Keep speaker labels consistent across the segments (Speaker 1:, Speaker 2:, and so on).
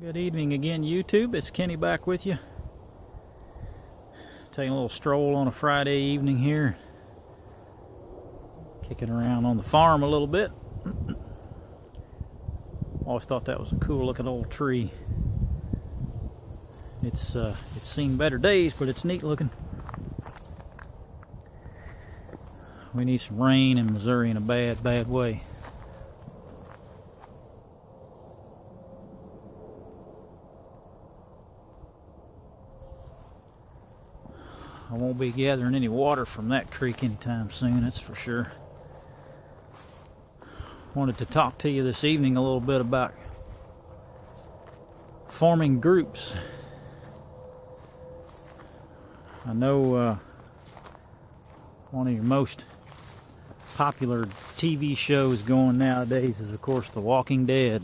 Speaker 1: Good evening again, YouTube. It's Kenny back with you. Taking a little stroll on a Friday evening here. Kicking around on the farm a little bit. Always thought that was a cool looking old tree. It's seen better days, but it's neat looking. We need some rain in Missouri in a bad way. I won't be gathering any water from that creek anytime soon, that's for sure. Wanted to talk to you this evening a little bit about forming groups. I know one of your most popular TV shows going nowadays is, of course, The Walking Dead.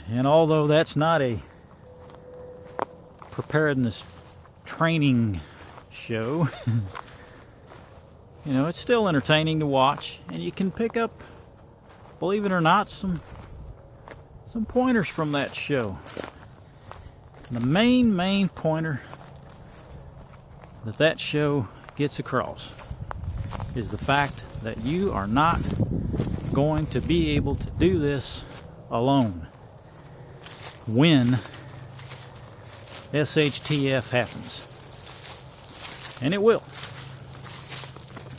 Speaker 1: And although that's not a preparedness training show, you know, it's still entertaining to watch, and you can pick up, believe it or not, some pointers from that show. The main pointer that show gets across is the fact that you are not going to be able to do this alone when SHTF happens. And it will.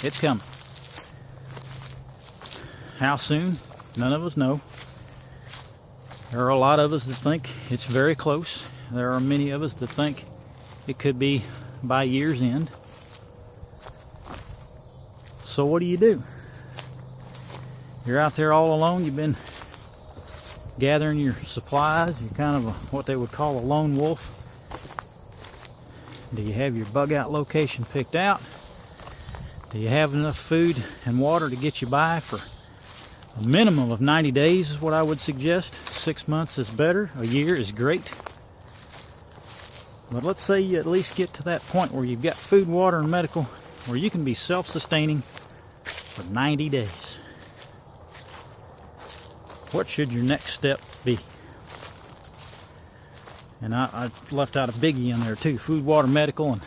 Speaker 1: It's coming. How soon? None of us know. There are a lot of us that think it's very close. There are many of us that think it could be by year's end. So what do? You're out there all alone. You've been gathering your supplies. You're kind of what they would call a lone wolf. Do you have your bug out location picked out? Do you have enough food and water to get you by for a minimum of 90 days is what I would suggest. 6 months is better. A year is great. But let's say you at least get to that point where you've got food, water, and medical, where you can be self-sustaining for 90 days. What should your next step be? And I left out a biggie in there too. Food, water, medical, and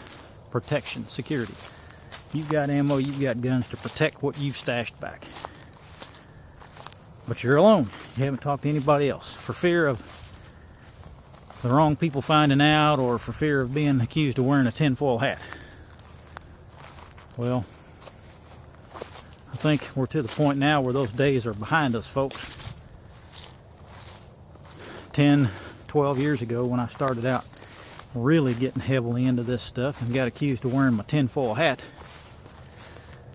Speaker 1: protection, security. You've got ammo, you've got guns to protect what you've stashed back. But you're alone. You haven't talked to anybody else for fear of the wrong people finding out, or for fear of being accused of wearing a tinfoil hat. Well, I think we're to the point now where those days are behind us, folks. 10, 12 years ago, when I started out really getting heavily into this stuff and got accused of wearing my tinfoil hat,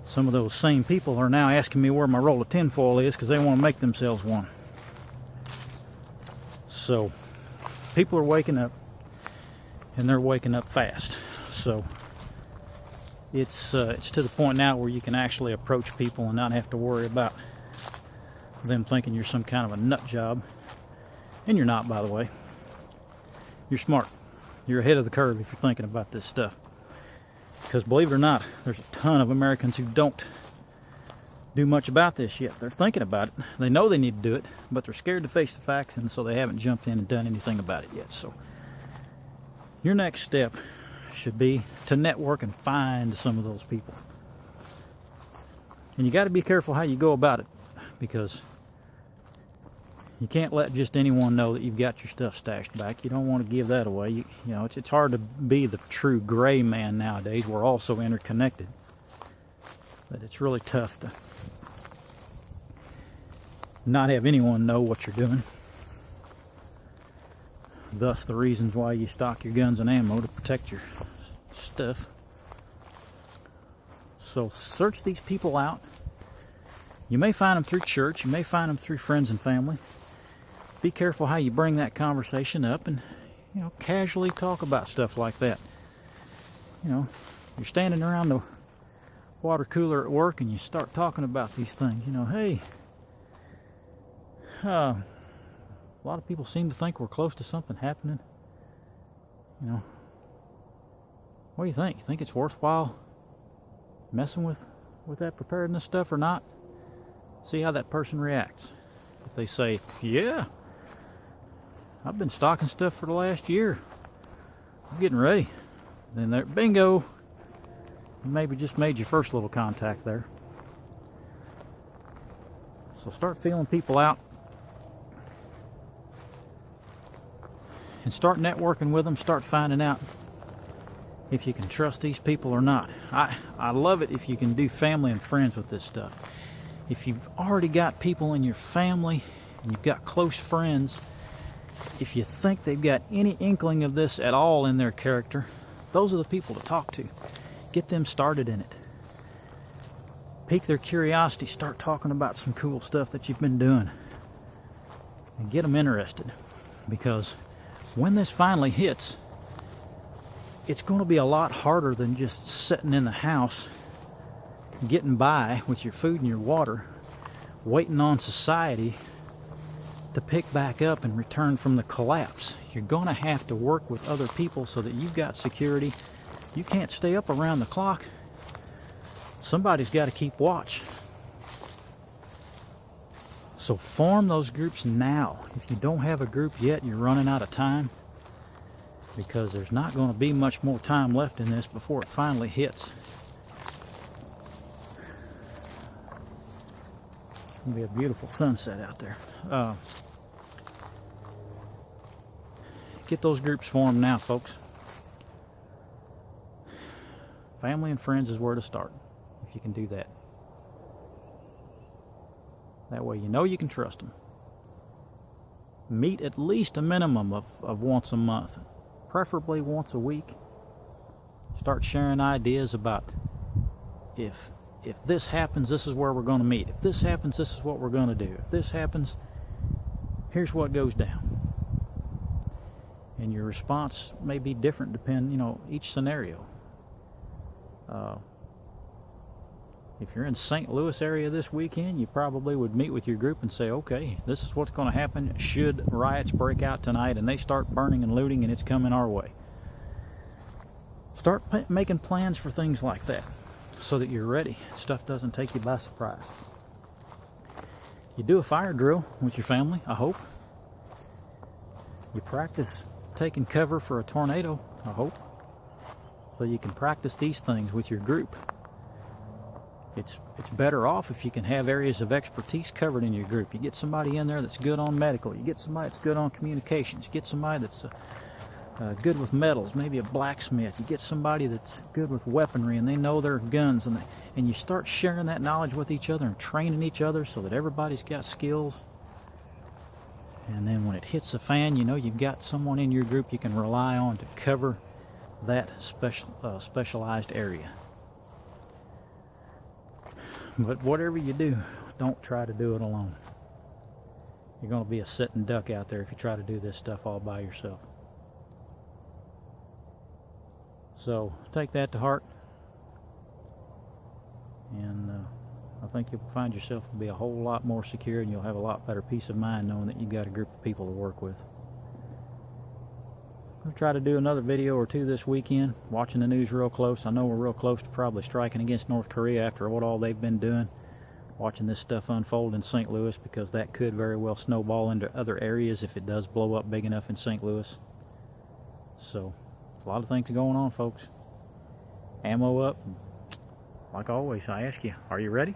Speaker 1: some of those same people are now asking me where my roll of tinfoil is because they want to make themselves one. So people are waking up, and they're waking up fast. So it's to the point now where you can actually approach people and not have to worry about them thinking you're some kind of a nut job. And you're not, by the way. You're smart. You're ahead of the curve if you're thinking about this stuff. Because believe it or not, there's a ton of Americans who don't do much about this yet. They're thinking about it. They know they need to do it, but they're scared to face the facts, and so they haven't jumped in and done anything about it yet. So your next step should be to network and find some of those people. And you got to be careful how you go about it, because you can't let just anyone know that you've got your stuff stashed back. You don't want to give that away. You know, it's hard to be the true gray man nowadays. We're all so interconnected that it's really tough to not have anyone know what you're doing. Thus the reasons why you stock your guns and ammo, to protect your stuff. So search these people out. You may find them through church. You may find them through friends and family. Be careful how you bring that conversation up, and, you know, casually talk about stuff like that. You know, you're standing around the water cooler at work and you start talking about these things. You know, hey, a lot of people seem to think we're close to something happening. You know, what do you think? You think it's worthwhile messing with that preparedness stuff or not? See how that person reacts. If they say, yeah, I've been stocking stuff for the last year. I'm getting ready. Then there, bingo. You maybe just made your first little contact there. So start feeling people out and start networking with them. Start finding out if you can trust these people or not. I love it if you can do family and friends with this stuff. If you've already got people in your family and you've got close friends, if you think they've got any inkling of this at all in their character, those are the people to talk to. Get them started in it. Pique their curiosity. Start talking about some cool stuff that you've been doing. And get them interested. Because when this finally hits, it's going to be a lot harder than just sitting in the house, getting by with your food and your water, waiting on society to pick back up and return from the collapse. You're going to have to work with other people so that you've got security. You can't stay up around the clock. Somebody's got to keep watch. So form those groups now. If you don't have a group yet, you're running out of time, because there's not going to be much more time left in this before it finally hits. It'll be a beautiful sunset out there. Get those groups formed now, folks. Family and friends is where to start, if you can do that. That way you know you can trust them. Meet at least a minimum of once a month, preferably once a week. Start sharing ideas about if this happens, this is where we're going to meet. If this happens, this is what we're going to do. If this happens, here's what goes down. And your response may be different depending, each scenario. If you're in St. Louis area this weekend, you probably would meet with your group and say, okay, this is what's going to happen should riots break out tonight and they start burning and looting and it's coming our way. Start making plans for things like that so that you're ready. Stuff doesn't take you by surprise. You do a fire drill with your family, I hope. You practice taking cover for a tornado, I hope. So you can practice these things with your group. It's better off if you can have areas of expertise covered in your group. You get somebody in there that's good on medical. You get somebody that's good on communications. You get somebody that's good with metals, maybe a blacksmith. You get somebody that's good with weaponry and they know their guns. And you start sharing that knowledge with each other and training each other so that everybody's got skills. And then when it hits the fan, you've got someone in your group you can rely on to cover that specialized area. But whatever you do, don't try to do it alone. You're going to be a sitting duck out there if you try to do this stuff all by yourself. So take that to heart, and I think you'll find yourself to be a whole lot more secure, and you'll have a lot better peace of mind knowing that you've got a group of people to work with. I'll try to do another video or two this weekend, watching the news real close. I know we're real close to probably striking against North Korea after what all they've been doing. Watching this stuff unfold in St. Louis, because that could very well snowball into other areas if it does blow up big enough in St. Louis. So, a lot of things going on, folks. Ammo up. Like always, I ask you, are you ready?